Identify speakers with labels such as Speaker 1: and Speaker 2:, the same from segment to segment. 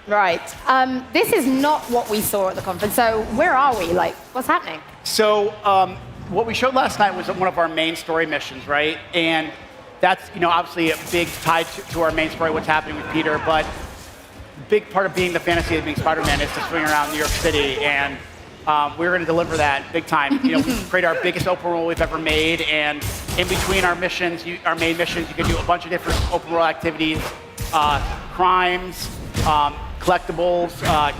Speaker 1: Right. This is not what we saw at the conference. So where are we? Like, what's happening?
Speaker 2: So what we showed last night was one of our main story missions, right? And that's obviously a big tie to our main story, what's happening with Peter. But a big part of being the fantasy of being Spider-Man is to swing around New York City, and we're going to deliver that big time. We create our biggest open world we've ever made, and in between our missions, our main missions, you can do a bunch of different open world activities, crimes, collectibles,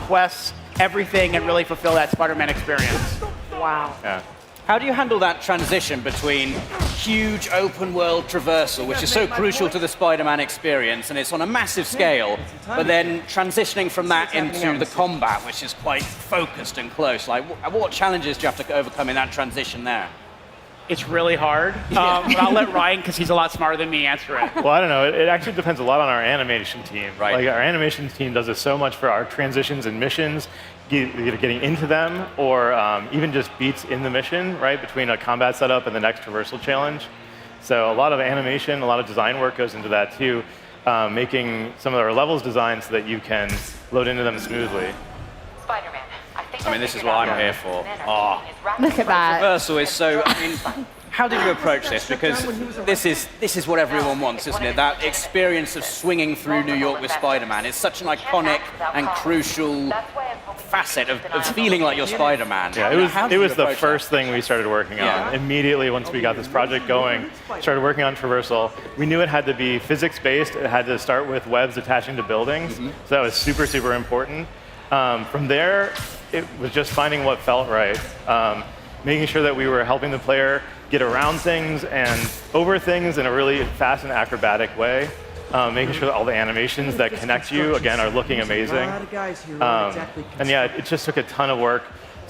Speaker 2: quests, everything, and really fulfill that Spider-Man experience.
Speaker 1: Wow.
Speaker 3: Yeah. How do you handle that transition between huge open world traversal, which is so crucial to the Spider-Man experience, and it's on a massive scale, but then transitioning from that into the combat, which is quite focused and close? Like, what challenges do you have to overcome in that transition there?
Speaker 2: It's really hard, but I'll let Ryan, because he's a lot smarter than me, answer it.
Speaker 4: Well, I don't know. It actually depends a lot on our animation team.
Speaker 3: Right.
Speaker 4: Like, our animation team does this so much for our transitions and missions, either getting into them or even just beats in the mission, right, between a combat setup and the next traversal challenge. So a lot of animation, a lot of design work goes into that too, making some of our levels designed so that you can load into them smoothly.
Speaker 5: Spider-Man,
Speaker 3: I mean, this is what I'm here for. Oh.
Speaker 1: Look at that.
Speaker 3: Traversal is so, I mean, how did you approach this? Because this is what everyone wants, isn't it? That experience of swinging through New York with Spider-Man. It's such an iconic and crucial facet of feeling like you're Spider-Man.
Speaker 4: Yeah, it was the first thing we started working on. Immediately once we got this project going, started working on traversal. We knew it had to be physics-based. It had to start with webs attaching to buildings. So that was super, super important. From there, it was just finding what felt right. Making sure that we were helping the player get around things and over things in a really fast and acrobatic way. Making sure that all the animations that connect you, again, are looking amazing. And yeah, it just took a ton of work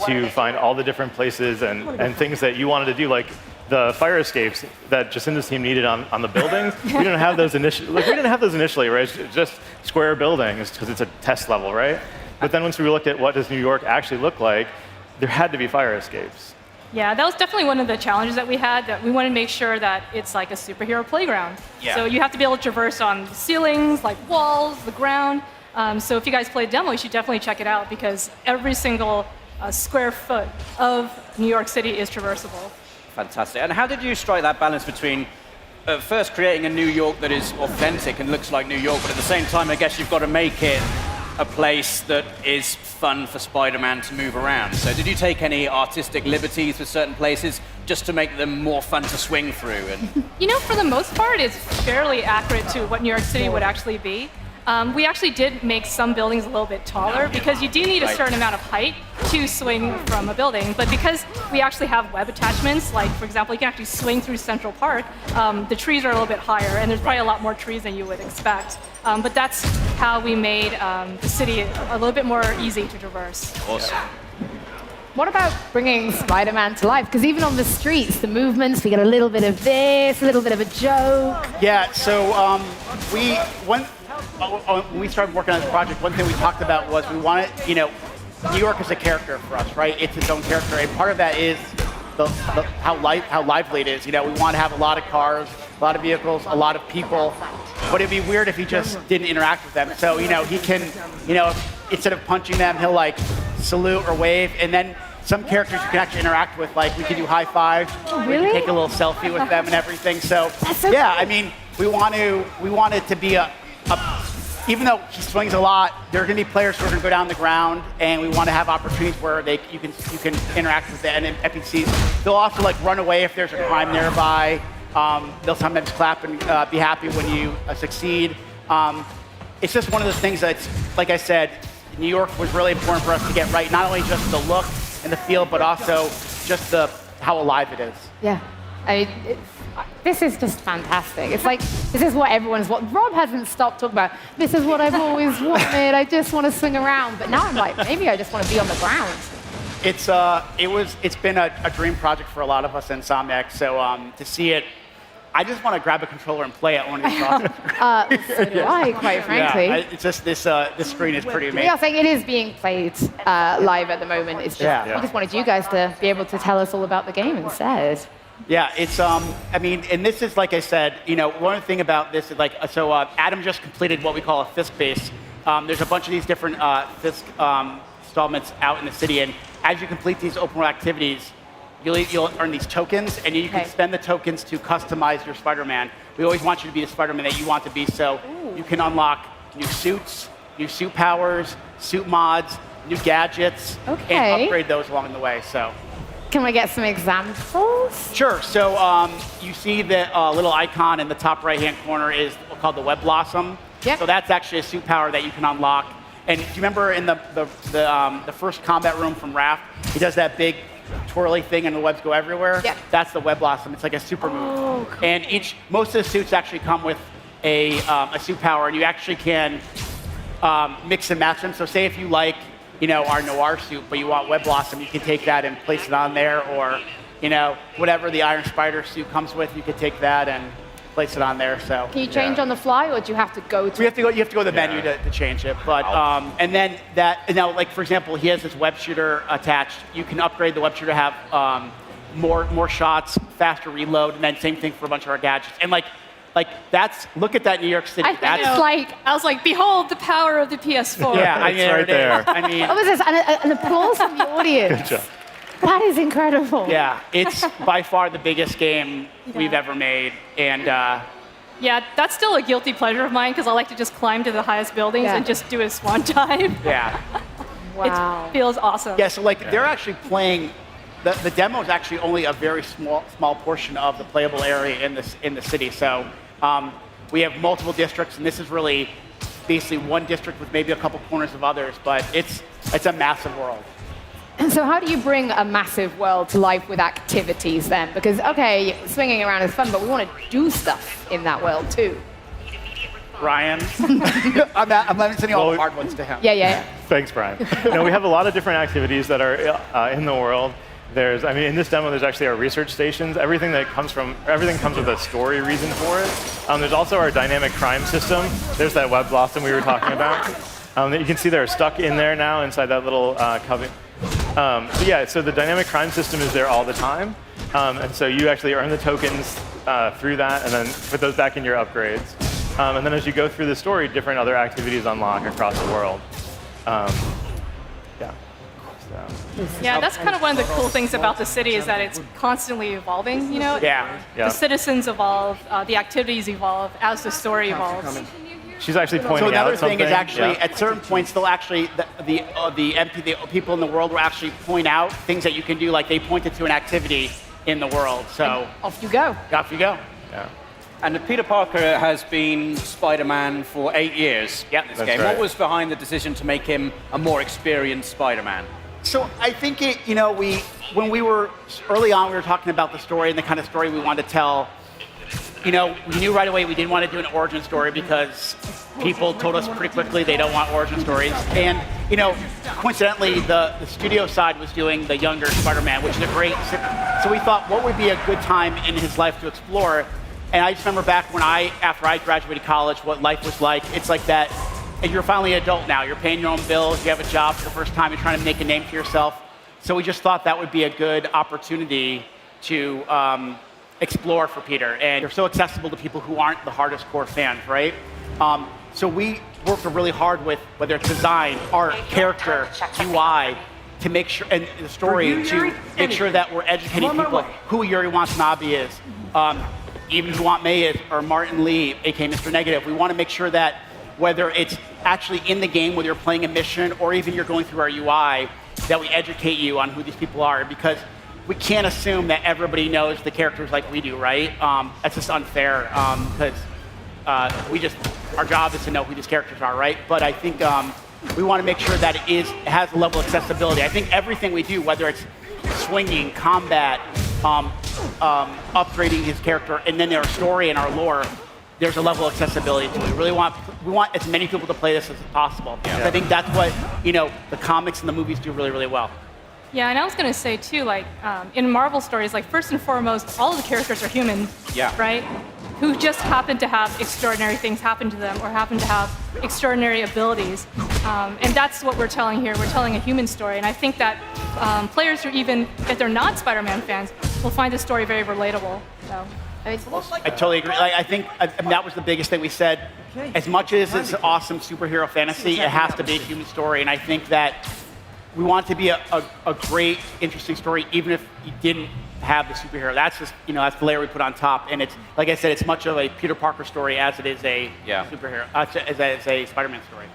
Speaker 4: to find all the different places and things that you wanted to do, like the fire escapes that Jacinda's team needed on the buildings. We didn't have those initially. Like, we didn't have those initially, right? It's just square buildings because it's a test level, right? But then once we looked at what does New York actually look like, there had to be fire escapes.
Speaker 6: Yeah, that was definitely one of the challenges that we had, that we wanted to make sure that it's like a superhero playground.
Speaker 3: Yeah.
Speaker 6: So you have to be able to traverse on the ceilings, like walls, the ground. So if you guys play a demo, you should definitely check it out, because every single square foot of New York City is traversable.
Speaker 3: Fantastic. And how did you strike that balance between first creating a New York that is authentic and looks like New York, but at the same time, I guess you've got to make it a place that is fun for Spider-Man to move around. So did you take any artistic liberties with certain places just to make them more fun to swing through? And
Speaker 6: For the most part, it's fairly accurate to what New York City would actually be. We actually did make some buildings a little bit taller, because you do need a certain amount of height to swing from a building. But because we actually have web attachments, like, for example, you can actually swing through Central Park, the trees are a little bit higher, and there's probably a lot more trees than you would expect. But that's how we made the city a little bit more easy to traverse.
Speaker 3: Awesome.
Speaker 1: What about bringing Spider-Man to life? Because even on the streets, the movements, we get a little bit of this, a little bit of a joke.
Speaker 2: Yeah, so when we started working on this project, one thing we talked about was we wanted, New York is a character for us, right? It's its own character, and part of that is how lively it is. We want to have a lot of cars, a lot of vehicles, a lot of people, but it'd be weird if he just didn't interact with them. So, he can, instead of punching them, he'll like salute or wave, and then some characters you can actually interact with, like we can do high fives,
Speaker 1: really?
Speaker 2: We can take a little selfie with them and everything. So, yeah, I mean, we want it to be even though he swings a lot, there are going to be players who are going to go down the ground, and we want to have opportunities where you can interact with the NPCs. They'll also like run away if there's a crime nearby. They'll sometimes clap and be happy when you succeed. It's just one of those things that's, like I said, New York was really important for us to get right. Not only just the look and the feel, but also just how alive it is.
Speaker 1: Yeah. This is just fantastic. It's like, this is what everyone's wanted. Rob hasn't stopped talking about, this is what I've always wanted. I just want to swing around. But now I'm like, maybe I just want to be on the ground.
Speaker 2: It's been a dream project for a lot of us in Insomniac. So to see it, I just want to grab a controller and play it when it's awesome.
Speaker 1: So do I, quite frankly.
Speaker 2: Yeah, it's just this screen is pretty amazing.
Speaker 1: Yeah, I think it is being played live at the moment. It's just, we just wanted you guys to be able to tell us all about the game instead.
Speaker 2: Yeah, it's I mean, and this is, like I said, one thing about this is like, so Adam just completed what we call a fist-based there's a bunch of these different Fisk installments out in the city, and as you complete these open world activities, you'll earn these tokens, and you can spend the tokens to customize your Spider-Man. We always want you to be the Spider-Man that you want to be, so you can unlock new suits, new suit powers, suit mods, new gadgets, and upgrade those along the way. So,
Speaker 1: can we get some examples?
Speaker 2: Sure. So you see the little icon in the top right-hand corner is called the Web Blossom.
Speaker 1: Yep.
Speaker 2: So that's actually a suit power that you can unlock. And do you remember in the first combat room from Raft, he does that big twirly thing and the webs go everywhere?
Speaker 1: Yep.
Speaker 2: That's the Web Blossom. It's like a super move.
Speaker 1: Cool.
Speaker 2: And most of the suits actually come with a suit power, and you actually can mix and match them. So say if you like, our Noir suit, but you want Web Blossom, you can take that and place it on there, or, whatever the Iron Spider suit comes with, you could take that and place it on there. So
Speaker 1: can you change on the fly, or do you have to go to?
Speaker 2: You have to go to the menu to change it. But and then like for example, he has this web shooter attached. You can upgrade the web shooter to have more shots, faster reload, and then same thing for a bunch of our gadgets. And look at that New York City.
Speaker 6: I was like, behold the power of the PS4.
Speaker 2: Yeah,
Speaker 4: it's right there.
Speaker 2: I mean,
Speaker 1: what was this? An applause from the audience.
Speaker 4: Good job.
Speaker 1: That is incredible.
Speaker 2: Yeah, it's by far the biggest game we've ever made, and
Speaker 6: yeah, that's still a guilty pleasure of mine because I like to just climb to the highest buildings and just do a swan dive.
Speaker 2: Yeah.
Speaker 1: Wow.
Speaker 6: It feels awesome.
Speaker 2: Yeah, so they're actually playing. The demo is actually only a very small portion of the playable area in the city. So we have multiple districts, and this is really basically one district with maybe a couple corners of others, but it's a massive world.
Speaker 1: And so how do you bring a massive world to life with activities then? Because, okay, swinging around is fun, but we want to do stuff in that world too.
Speaker 2: Brian. I'm sending all the hard ones to him.
Speaker 1: Yeah.
Speaker 4: Thanks, Brian. We have a lot of different activities that are in the world. In this demo, there's actually our research stations. Everything comes with a story reason for it. There's also our dynamic crime system. There's that Web Blossom we were talking about. That you can see they're stuck in there now inside that little cubby. So the dynamic crime system is there all the time. And so you actually earn the tokens through that and then put those back in your upgrades. And then as you go through the story, different other activities unlock across the world.
Speaker 6: Yeah, that's kind of one of the cool things about the city is that it's constantly evolving,
Speaker 2: Yeah.
Speaker 6: The citizens evolve, the activities evolve as the story evolves.
Speaker 4: She's actually pointing
Speaker 2: So another
Speaker 4: out something.
Speaker 2: thing is actually at certain points they'll actually the people in the world will actually point out things that you can do. Like they pointed to an activity in the world. So
Speaker 1: And off you go.
Speaker 2: Off you go.
Speaker 4: Yeah.
Speaker 3: And Peter Parker has been Spider-Man for 8 years in this game.
Speaker 4: right.
Speaker 3: What was behind the decision to make him a more experienced Spider-Man?
Speaker 2: So I think when we were early on, we were talking about the story and the kind of story we wanted to tell. We knew right away we didn't want to do an origin story because people told us pretty quickly they don't want origin stories. And, coincidentally, the studio side was doing the younger Spider-Man, which is a great. So we thought, what would be a good time in his life to explore? And I just remember back when after I graduated college, what life was like. It's like that, and you're finally an adult now. You're paying your own bills. You have a job for the first time. You're trying to make a name for yourself. So we just thought that would be a good opportunity to explore for Peter, and they're so accessible to people who aren't the hardest core fans, right? So we worked really hard with whether it's design, art, character, UI, to make sure, and the story to make sure that we're educating people who Yuri Watanabe is, even who Aunt May is, or Martin Lee, aka Mr. Negative. We want to make sure that whether it's actually in the game, whether you're playing a mission, or even you're going through our UI, that we educate you on who these people are, because we can't assume that everybody knows the characters like we do, right? That's just unfair, because our job is to know who these characters are, right? But I think we want to make sure that it has a level of accessibility. I think everything we do, whether it's swinging, combat, upgrading his character, and then our story and our lore, there's a level of accessibility to it. We want as many people to play this as possible. Yeah. So I think that's what the comics and the movies do really, really well.
Speaker 6: Yeah, and I was going to say too, in Marvel stories, first and foremost, all of the characters are human, right? Who just happen to have extraordinary things happen to them or happen to have extraordinary abilities. And that's what we're telling here. We're telling a human story. And I think that players who even, if they're not Spider-Man fans, will find this story very relatable. So.
Speaker 1: I mean,
Speaker 2: I totally agree. Like, I mean, that was the biggest thing we said. As much as it's awesome superhero fantasy, it has to be a human story. And I think that we want it to be a great, interesting story, even if you didn't have the superhero. That's just, that's the layer we put on top. And it's, like I said, it's much of a Peter Parker story as it is a superhero, as a Spider-Man story.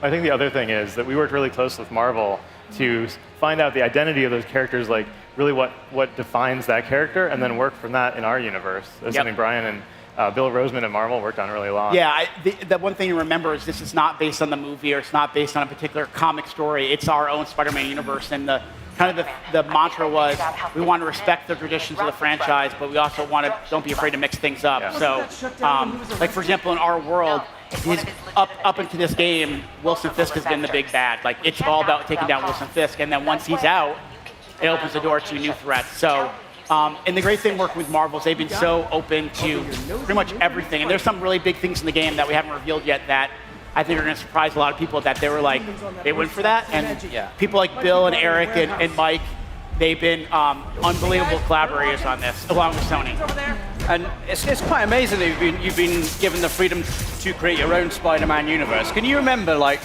Speaker 4: I think the other thing is that we worked really close with Marvel to find out the identity of those characters, like really what defines that character, and then work from that in our universe. That's something Brian and Bill Roseman at Marvel worked on really long.
Speaker 2: Yeah, the one thing to remember is this is not based on the movie, or it's not based on a particular comic story. It's our own Spider-Man universe, and the mantra was we want to respect the traditions of the franchise, but we also want to don't be afraid to mix things up. Yeah. So, like for example, in our world, up into this game, Wilson Fisk has been the big bad. Like it's all about taking down Wilson Fisk, and then once he's out, it opens the door to new threats. So. And the great thing working with Marvel is they've been so open to pretty much everything. And there's some really big things in the game that we haven't revealed yet that I think are going to surprise a lot of people, that they were like, they went for that. And people like Bill and Eric and Mike, they've been unbelievable collaborators on this, along with Sony.
Speaker 3: And it's quite amazing that you've been given the freedom to create your own Spider-Man universe. Can you remember, like,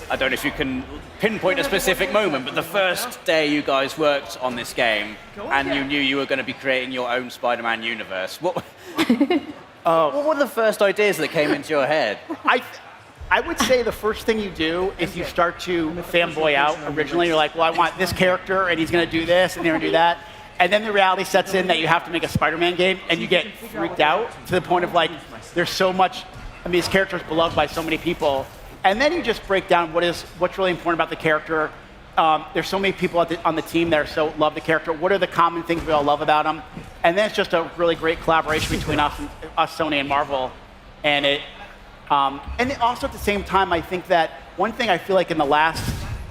Speaker 3: I don't know if you can pinpoint a specific moment, but the first day you guys worked on this game and you knew you were going to be creating your own Spider-Man universe, what were the first ideas that came into your head?
Speaker 2: I would say the first thing you do is you start to fanboy out. Originally, you're like, well, I want this character, and he's going to do this, and they're going to do that. And then the reality sets in that you have to make a Spider-Man game, and you get freaked out to the point of like, there's so much, I mean, this character is beloved by so many people. And then you just break down what's really important about the character. There's so many people on the team that love the character. What are the common things we all love about him? And then it's just a really great collaboration between us, Sony, and Marvel. And also at the same time, I think that one thing I feel like in the last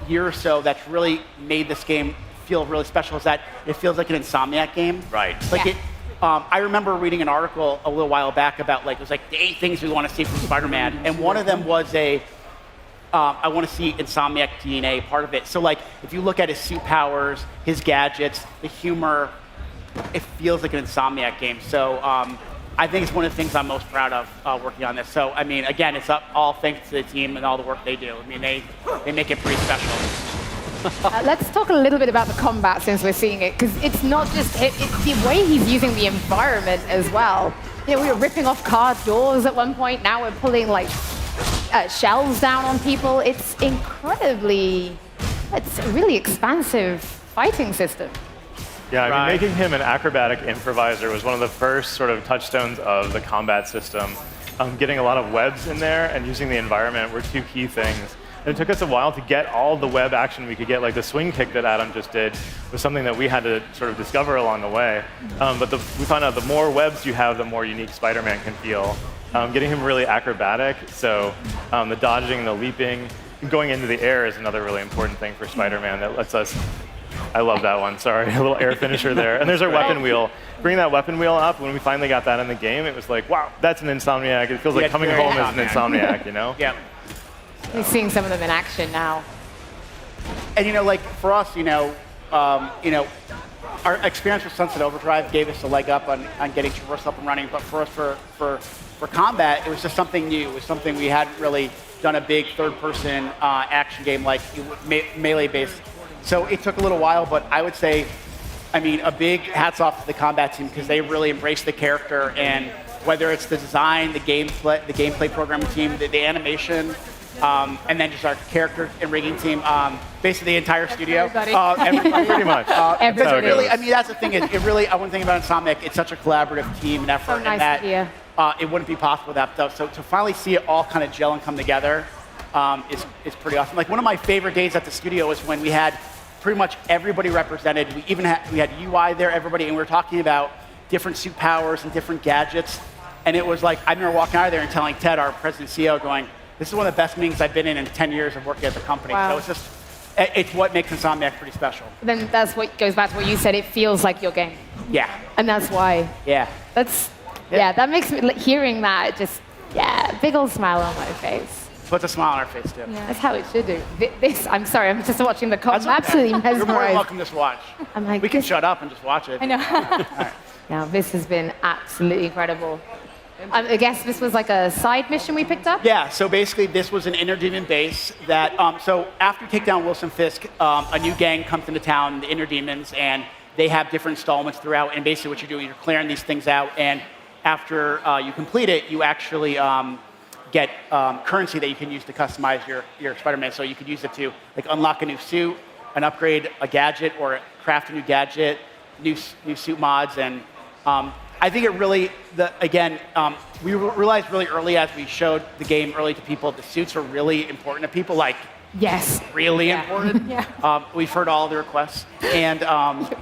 Speaker 2: year or so that's really made this game feel really special is that it feels like an Insomniac game.
Speaker 3: Right.
Speaker 2: Like I remember reading an article a little while back about it was like the 8 things we want to see from Spider-Man, and one of them was I want to see Insomniac DNA part of it. So like, if you look at his suit powers, his gadgets, the humor, it feels like an Insomniac game. So I think it's one of the things I'm most proud of working on this. So I mean, again, it's all thanks to the team and all the work they do. I mean, they make it pretty special.
Speaker 1: Let's talk a little bit about the combat since we're seeing it, because it's not just it's the way he's using the environment as well. We were ripping off car doors at one point. Now we're pulling like shells down on people. It's a really expansive fighting system.
Speaker 4: Yeah, I mean, making him an acrobatic improviser was one of the first sort of touchstones of the combat system. Getting a lot of webs in there and using the environment were 2 key things. And it took us a while to get all the web action we could get, like the swing kick that Adam just did was something that we had to sort of discover along the way. But we found out the more webs you have, the more unique Spider-Man can feel. Getting him really acrobatic, so the dodging, the leaping, going into the air is another really important thing for Spider-Man that lets us, I love that one, sorry, a little air finisher there. And there's our weapon wheel. Bring that weapon wheel up, when we finally got that in the game, it was like, wow, that's an Insomniac. It feels like coming home as an Insomniac, you know?
Speaker 2: Yeah.
Speaker 1: We're seeing some of them in action now.
Speaker 2: And like for us, our experience with Sunset Overdrive gave us a leg up on getting traversal up and running. But for us, for combat, it was just something new. It was something we hadn't really done a big third-person action game like melee-based. So it took a little while, but I would say, I mean, a big hats off to the combat team because they really embraced the character, and whether it's the design, the gameplay programming team, the animation. And then just our character and rigging team, basically the entire studio.
Speaker 1: Everybody.
Speaker 4: Pretty much.
Speaker 1: Everybody.
Speaker 2: Really, I mean, that's the thing. One thing about Insomniac, it's such a collaborative team and effort,
Speaker 1: So nice
Speaker 2: and
Speaker 1: idea.
Speaker 2: that it wouldn't be possible without stuff. So to finally see it all kind of gel and come together is pretty awesome. Like one of my favorite days at the studio was when we had pretty much everybody represented. We had UI there, everybody, and we were talking about different suit powers and different gadgets. And it was like I remember walking out of there and telling Ted, our president and CEO, going, this is one of the best meetings I've been in 10 years of working at the company.
Speaker 1: Wow.
Speaker 2: So it's what makes Insomniac pretty special.
Speaker 1: Then that's what goes back to what you said. It feels like your game.
Speaker 2: Yeah.
Speaker 1: And that's why.
Speaker 2: Yeah.
Speaker 1: That makes me, hearing that, just, big old smile on my face.
Speaker 2: Puts a smile on our face, too.
Speaker 1: Yeah, that's how it should do. I'm sorry, I'm just watching the
Speaker 2: That's
Speaker 1: I'm
Speaker 2: okay.
Speaker 1: absolutely
Speaker 2: You're more than
Speaker 1: mesmerized.
Speaker 2: welcome to just watch.
Speaker 1: I'm like,
Speaker 2: We can shut up and just watch it.
Speaker 6: I know.
Speaker 2: All right.
Speaker 1: Now, this has been absolutely incredible. I guess this was like a side mission we picked up?
Speaker 2: Yeah, so basically this was an inner demon base that, so after you take down Wilson Fisk, a new gang comes into town, the Inner Demons, and they have different installments throughout, and basically what you're doing, you're clearing these things out, and after you complete it, you actually get currency that you can use to customize your Spider-Man. So you could use it to like unlock a new suit, an upgrade, a gadget, or craft a new gadget, new suit mods, and I think it really, we realized really early as we showed the game early to people, the suits are really important to people, like
Speaker 1: Yes.
Speaker 2: really important.
Speaker 1: Yeah.
Speaker 2: We've heard all the requests, and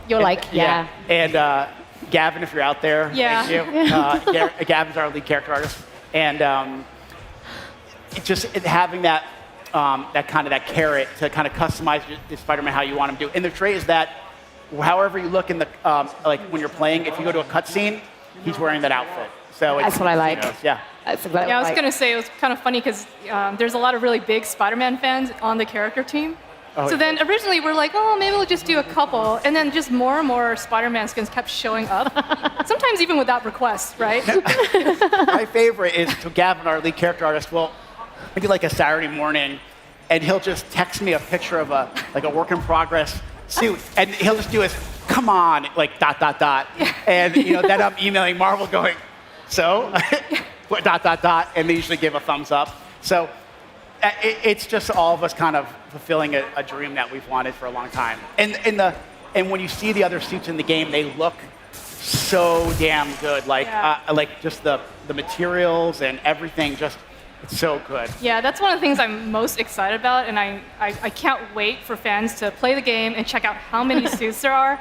Speaker 1: You're like, yeah.
Speaker 2: And Gavin, if you're out there,
Speaker 6: Yeah.
Speaker 2: thank you. Gavin's our lead character artist, and having that that carrot to kind of customize the Spider-Man how you want him to. And the trait is that however you look in the like when you're playing, if you go to a cutscene, he's wearing that outfit. So
Speaker 1: That's what I like.
Speaker 2: Yeah.
Speaker 1: That's exactly
Speaker 6: Yeah, I was
Speaker 1: what
Speaker 6: going to say, it was kind of funny because there's a lot of really big Spider-Man fans on the character team.
Speaker 2: Oh,
Speaker 6: So then originally we're like, oh, maybe we'll just do a couple. And then just more and more Spider-Man skins kept showing up. Sometimes even without requests, right?
Speaker 2: My favorite is to Gavin, our lead character artist. Well, maybe like a Saturday morning, and he'll just text me a picture of a work in progress suit, and he'll just do his "come on" like ... and then I'm emailing Marvel going, so ... and they usually give a thumbs up. So it's just all of us kind of fulfilling a dream that we've wanted for a long time. And when you see the other suits in the game, they look so damn good. Like like just the materials and everything, just it's so good.
Speaker 6: Yeah, that's one of the things I'm most excited about, and I can't wait for fans to play the game and check out how many suits there are.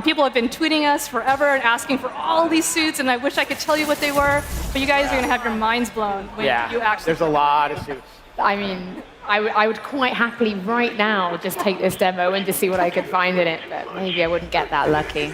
Speaker 6: People have been tweeting us forever and asking for all these suits, and I wish I could tell you what they were, but you guys are going to have your minds blown when you actually...
Speaker 2: There's a lot of suits.
Speaker 1: I mean, I would quite happily right now just take this demo and just see what I could find in it, but maybe I wouldn't get that lucky.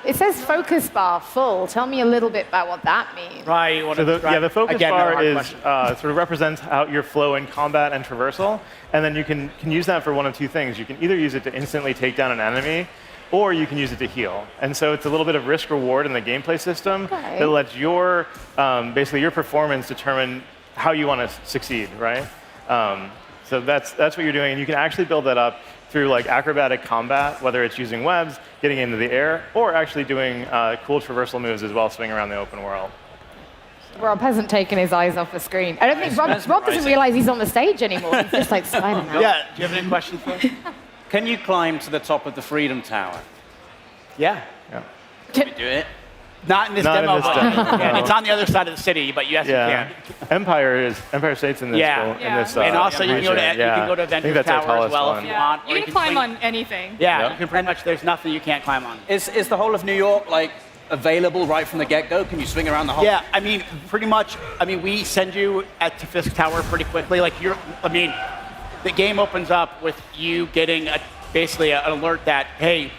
Speaker 1: It says focus bar full. Tell me a little bit about what that means.
Speaker 2: Right.
Speaker 4: So the focus bar is sort of represents how your flow in combat and traversal, and then you can use that for one of two things. You can either use it to instantly take down an enemy, or you can use it to heal. And so it's a little bit of risk reward in the gameplay system that lets your basically your performance determine how you want to succeed, right? So that's what you're doing, and you can actually build that up through like acrobatic combat, whether it's using webs, getting into the air, or actually doing cool traversal moves as well, swinging around the open world.
Speaker 1: Rob hasn't taken his eyes off the screen. I don't think Rob doesn't realize he's on the stage anymore. He's just like Spider-Man.
Speaker 2: Yeah. Do you have any questions for us?
Speaker 3: Can you climb to the top of the Freedom Tower?
Speaker 2: Yeah.
Speaker 3: Can you do it?
Speaker 2: Not in this
Speaker 4: Not
Speaker 2: demo.
Speaker 4: in this demo, no.
Speaker 2: It's on the other side of the city, but yes, you can.
Speaker 4: Empire State's in this.
Speaker 2: Yeah.
Speaker 4: In this
Speaker 2: And also you can go to
Speaker 4: I think
Speaker 2: Avengers
Speaker 4: that's our
Speaker 2: Tower as
Speaker 4: tallest
Speaker 2: well
Speaker 4: one.
Speaker 2: if you want.
Speaker 6: You
Speaker 2: or
Speaker 6: can climb
Speaker 2: swing.
Speaker 6: on anything.
Speaker 2: Yeah, you can pretty much. There's nothing you can't climb on.
Speaker 3: Is the whole of New York like available right from the get-go? Can you swing around the whole?
Speaker 2: Yeah, I mean, pretty much. I mean, we send you to Fisk Tower pretty quickly. Like the game opens up with you getting basically an alert that hey,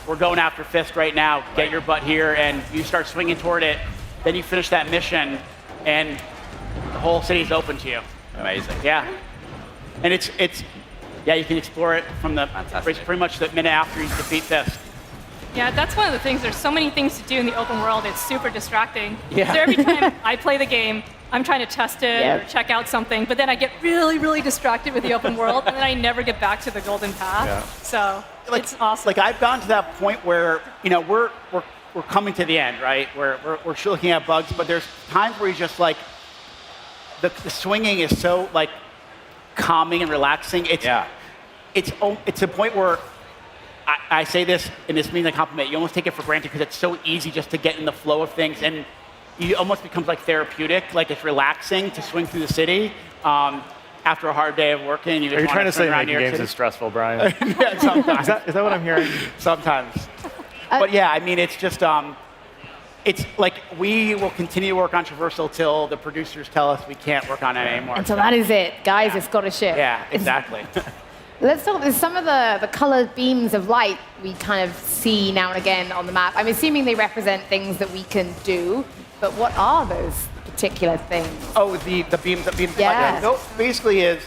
Speaker 2: we're going after Fisk right now. Get your butt here, and you start swinging toward it. Then you finish that mission, and the whole city's open to you.
Speaker 3: Amazing.
Speaker 2: Yeah, and it's you can explore it from pretty much the minute after you defeat Fisk.
Speaker 6: Yeah, that's one of the things. There's so many things to do in the open world. It's super distracting.
Speaker 2: Yeah.
Speaker 6: So every time I play the game, I'm trying to test it or check out something, but then I get really, really distracted with the open world, and then I never get back to the golden path.
Speaker 4: Yeah.
Speaker 6: So it's awesome.
Speaker 2: Like I've gotten to that point where we're coming to the end, right? We're looking at bugs, but there's times where you just like the swinging is so like calming and relaxing. It's a point where I say this, and this means a compliment. You almost take it for granted because it's so easy just to get in the flow of things, and it almost becomes like therapeutic. Like it's relaxing to swing through the city after a hard day of working.
Speaker 4: Are you trying to say making games is stressful, Brian?
Speaker 2: Yeah, sometimes.
Speaker 4: Is that what I'm hearing?
Speaker 2: Sometimes. But yeah, I mean, it's just, it's like we will continue to work on traversal till the producers tell us we can't work on it anymore.
Speaker 1: And so that is it. Guys, it's got to ship.
Speaker 2: Yeah, exactly.
Speaker 1: Let's talk about some of the colored beams of light we kind of see now and again on the map. I'm assuming they represent things that we can do, but what are those particular things?
Speaker 2: Oh, the beams.
Speaker 1: Yeah.
Speaker 2: No, basically is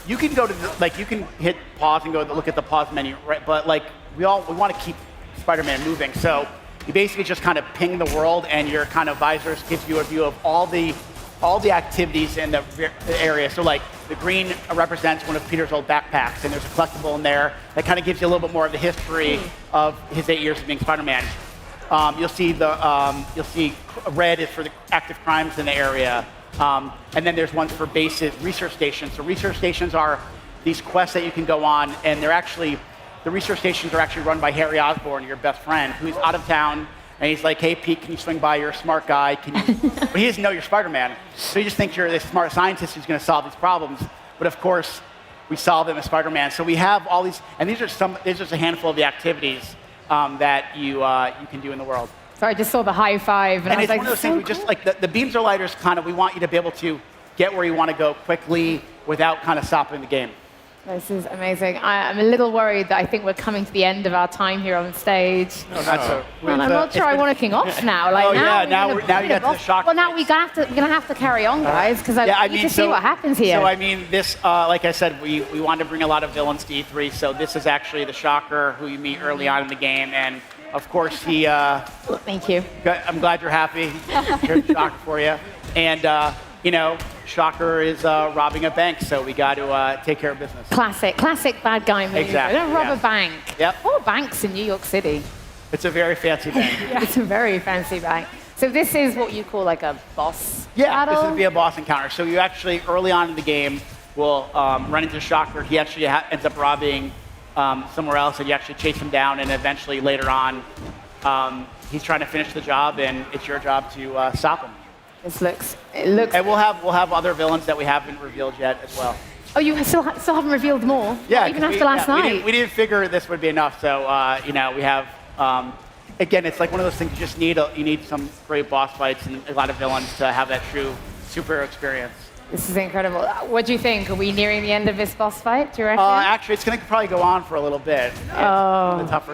Speaker 2: you can go to you can hit pause and go look at the pause menu, right? But like we want to keep Spider-Man moving, so you basically just kind of ping the world, and your kind of visors gives you a view of all the activities in the area. So like the green represents one of Peter's old backpacks, and there's a collectible in there that kind of gives you a little bit more of the history of his 8 years of being Spider-Man. You'll see red is for the active crimes in the area, and then there's ones for bases, research stations. So research stations are these quests that you can go on, and the research stations are actually run by Harry Osborn, your best friend, who's out of town. And he's like, hey, Pete, can you swing by? You're a smart guy. But he doesn't know you're Spider-Man. So he just thinks you're this smart scientist who's going to solve these problems. But of course, we solve them as Spider-Man. So we have all these, and these are just a handful of the activities that you can do in the world.
Speaker 1: So I just saw the high five, and I was
Speaker 2: it's
Speaker 1: like,
Speaker 2: one of those
Speaker 1: so
Speaker 2: things, we just, like, the beams are lighters kind of, we want you to be able to get where you want to go quickly without kind of stopping the game.
Speaker 1: This is amazing. I'm a little worried that I think we're coming to the end of our time here on stage.
Speaker 2: No, that's
Speaker 1: And I'm not sure I want to king off now. Like,
Speaker 2: Oh,
Speaker 1: now
Speaker 2: yeah, now you get to the shock
Speaker 1: Well, now
Speaker 2: phase.
Speaker 1: we're gonna have to carry on, guys, because I need to see what happens here.
Speaker 2: So I mean, this, like I said, we wanted to bring a lot of villains to E3. So this is actually the Shocker, who you meet early on in the game, and of course he.
Speaker 1: Thank you.
Speaker 2: I'm glad you're happy. Here's the Shocker for you, and you know, Shocker is robbing a bank, so we got to take care of business.
Speaker 1: Classic bad guy move.
Speaker 2: Exactly,
Speaker 1: Don't rob
Speaker 2: yeah.
Speaker 1: a bank.
Speaker 2: Yep.
Speaker 1: Or banks in New York City.
Speaker 2: It's a very fancy bank.
Speaker 1: It's a very fancy bank. So this is what you call like a boss
Speaker 2: Yeah,
Speaker 1: battle?
Speaker 2: this would be a boss encounter. So you actually, early on in the game, will run into Shocker. He actually ends up robbing somewhere else, and you actually chase him down, and eventually later on, he's trying to finish the job, and it's your job to stop him.
Speaker 1: It looks.
Speaker 2: And we'll have other villains that we haven't revealed yet as well.
Speaker 1: Oh, you still haven't revealed more?
Speaker 2: Yeah,
Speaker 1: Even
Speaker 2: 'cause
Speaker 1: after last
Speaker 2: we
Speaker 1: night?
Speaker 2: we didn't figure this would be enough. So you know, we have. Again, it's like one of those things you just need. You need some great boss fights and a lot of villains to have that true superhero experience.
Speaker 1: This is incredible. What do you think? Are we nearing the end of this boss fight? Do you reckon?
Speaker 2: Actually, it's going to probably go on for a little bit. It's one of the tougher